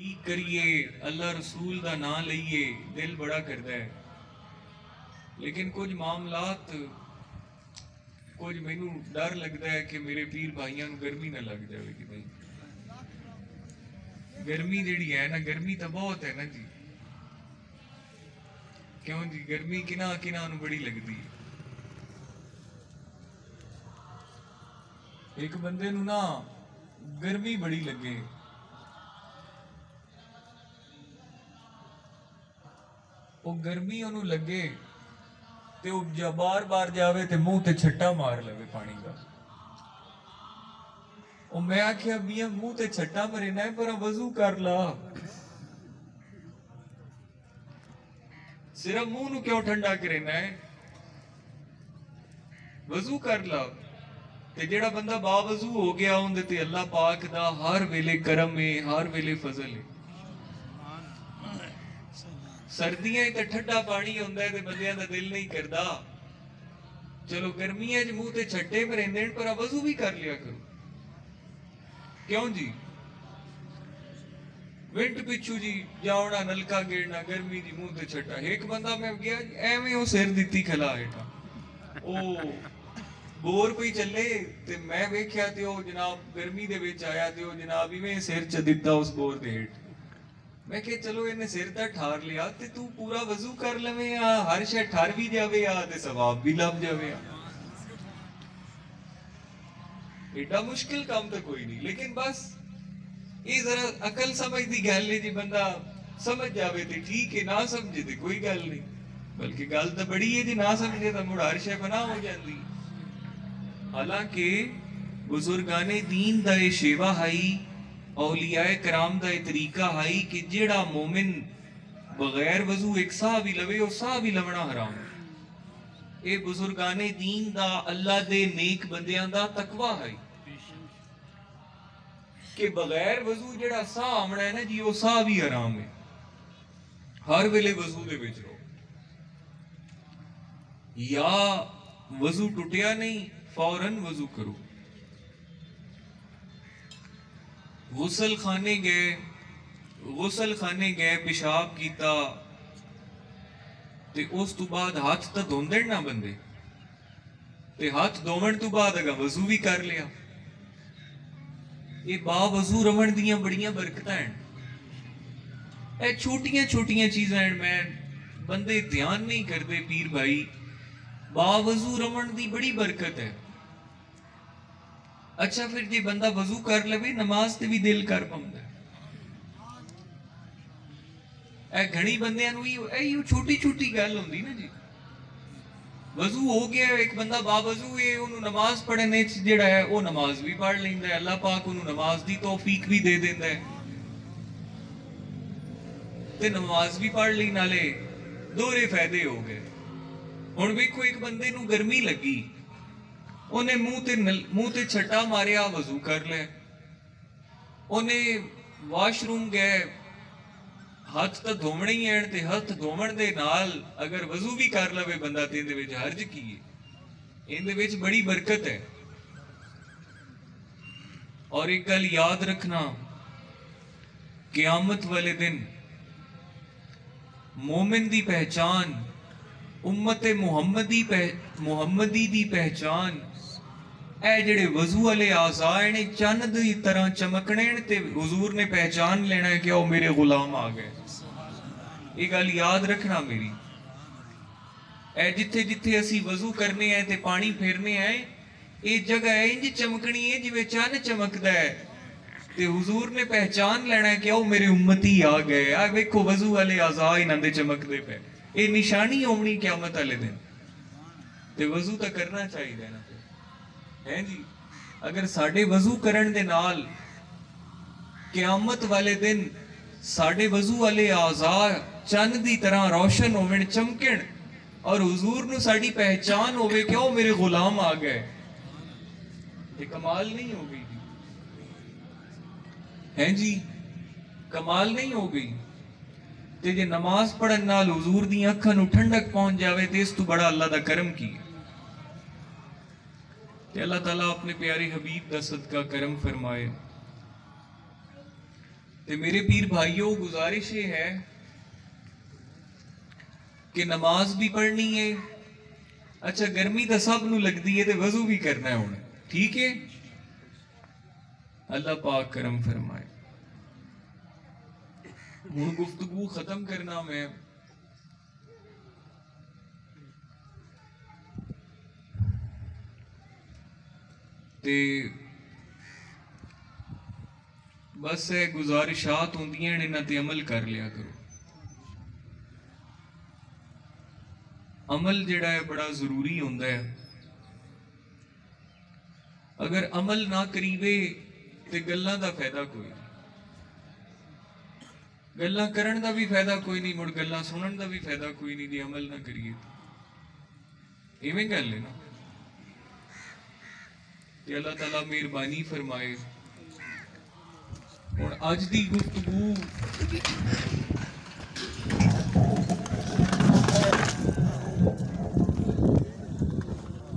करिए अल्लाह रसूल का नाम लईए दिल बड़ा करता है, लेकिन कुछ मामलात कुछ मैनू डर लगता है कि मेरे पीर भाइयों को गर्मी ना लग जाए कि भाई गर्मी जी है ना, गर्मी तो बहुत है ना जी। क्यों जी, गर्मी किना किना बड़ी लगती है। एक बंदे नू ना गर्मी बड़ी लगे, वो गर्मी ओनू लगे ते वो बार बार जावे ते मुंह ते छट्टा मार लवे पानी का। और मैं आख्या मियां मुंह ते छट्टा मरेना है पर वजू कर ला, सिर्फ मुंह नू क्यों ठंडा करेना है, वजू कर ला। ते जेड़ा बंदा बावजू हो गया उनदे ते अल्लाह पाक दा हर वेले करम है, हर वेले फजल है। सर्दियां तो ठंडा पानी होंदा है ते बंदियां दा दिल नहीं करदा, चलो गर्मियां च मुंह ते छट्टे मरेंदे पर वजू भी कर लिया करो। क्यों जी, विंट पिछू जी जावना नलका गेड़ना गर्मी जी मुंह ते छट्टा। एक बंदा मैं गया एवें वो सिर दित्ती खला हेठा, ओ बोर पई चले ते मैं वेख्या ते ओ जनाब गर्मी दे विच आया ते ओ जनाब इवें सिर च दित्ता उस बोर दे हेठ। मैं कहा चलो इन्हें सिर ता ठार लिया ते तू पूरा वजू कर लवे आ, हर शे ठार भी जावे आ ते सवाब भी लभ जावे आ। एडा मुश्किल काम तो कोई नहीं, लेकिन बस ये जरा अकल समझ दी गल है जी। बंदा समझ जावे ते ठीक है, ना समझे ते कोई गल नहीं। बल्कि गल तो बड़ी है जी, ना समझे तो मुड़ हर शे बना हो जाती। हालांकि बुजुर्गाने दीन दा ये शेवा हाई, औलियाए कराम दा ये तरीका हाई कि जेड़ा मोमिन बगैर वजू एक साह भी लवे और साह भी लवना हराम है। ये बुजुर्गाने दीन दा अल्लाह दे नेक बंदियां दा तकवा है कि बगैर वजू जेड़ा साह आमना है ना जी, वो साह भी हराम है। हर वेले वजू दे विच रहो, या वजू टुटिया नहीं फौरन वजू करो। गुसल खाने गए पेशाब किया ते उस तो बाद हाथ तो धोंदे ना बंदे, ते हाथ धोवन तो बाद अगर वजू भी कर लिया। ये बावजू रवण दियां बड़ियां बरकतां हैं। ये छोटियां छोटियां चीज़ां हैं, मैं बंदे ध्यान नहीं करते पीर भाई। बावजू रवण दी बड़ी बरकत है। अच्छा फिर जे बंदा वजू कर लवे नमाज ते भी दिल कर पाउंदा है। घणी बंदियां नूं ये छोटी छोटी गल हुंदी ना जी। वजू हो गया, एक बंदा बावजू है उन्होंने नमाज पढ़ने जेड़ा है वो नमाज भी पढ़ लेंदा है, अल्लाह पाक उन्होंने नमाज दी तौफीक भी दे देंदा है ते नमाज भी पढ़ ली, नाले दोहरे फायदे हो गए। हुण वेखो एक बंदे नूं गर्मी लगी, उन्हें मुंह ते छट्टा मारिया वजू कर ले, उन्हें वाशरूम गए हाथ तो धोवने ही हैं ते हाथ धोवन दे नाल अगर वजू भी कर लवे बंदा ते इहदे विच हर्ज की है, इहदे विच बड़ी बरकत है। और एक गल याद रखना, क़यामत वाले दिन मोमिन दी पहचान, उम्मते मुहम्मदी दी पहचान ए जेड़े वजू वाले आज़ा ने चन्न दी तरह चमकने ते हुजूर ने पहचान लेना है कि वो मेरे गुलाम आ गए। ये गल याद रखना मेरी। ए जिथे जिथे असी वजू करने हैं ते पानी फेरने हैं, ये जगह इंज चमकनी है जिवें चन्न चमकदा है ते हुजूर ने पहचान लेना है कि वो मेरे उम्मती आ गए। आ वेखो वजू वाले आज़ा इन्हां दे चमकदे पे, ये निशानी होनी क़यामत वाले दिन। ते वजू तो करना चाहिए ना है जी। अगर साडे वजू करन दे नाल क़यामत वाले दिन साडे वजू वाले आज़ा चन्न दी तरह रोशन होवन, चमकण और हुजूर नूं साडी पहचान होवे कि वो मेरे गुलाम आ गए, ये कमाल नहीं हो गई जी, है जी, कमाल नहीं हो गई। ते जे नमाज पढ़न नाल हुजूर दी अखां नूं ठंडक पहुंच जावे ते इस तो बड़ा अल्लाह दा करम की है। ते अल्लाह ताला अपने प्यारे हबीब दा सदका करम फरमाए। तो मेरे पीर भाइयों गुजारिश ये है कि नमाज भी पढ़नी है। अच्छा गर्मी तो सब नू लगती है तो वजू भी करना है हुण, ठीक है। अल्लाह पाक करम फरमाए। हुण गुफ्तगू खत्म करना मैं ते बस है गुजारिशात होंदियां ने, इन्हां ते अमल कर लिया करो। अमल जिहड़ा है बड़ा जरूरी होंदा है। अगर अमल ना करीवे तो गल्लां दा फायदा कोई नहीं, गल्लां करन दा भी फायदा कोई नहीं, मुड़ गल्लां सुनन दा भी फायदा कोई नहीं जे अमल ना करिए। इवें गल है ना। ते अल्लाह ताला मेहरबानी फरमाए। हुण अज दी गुफ्तगू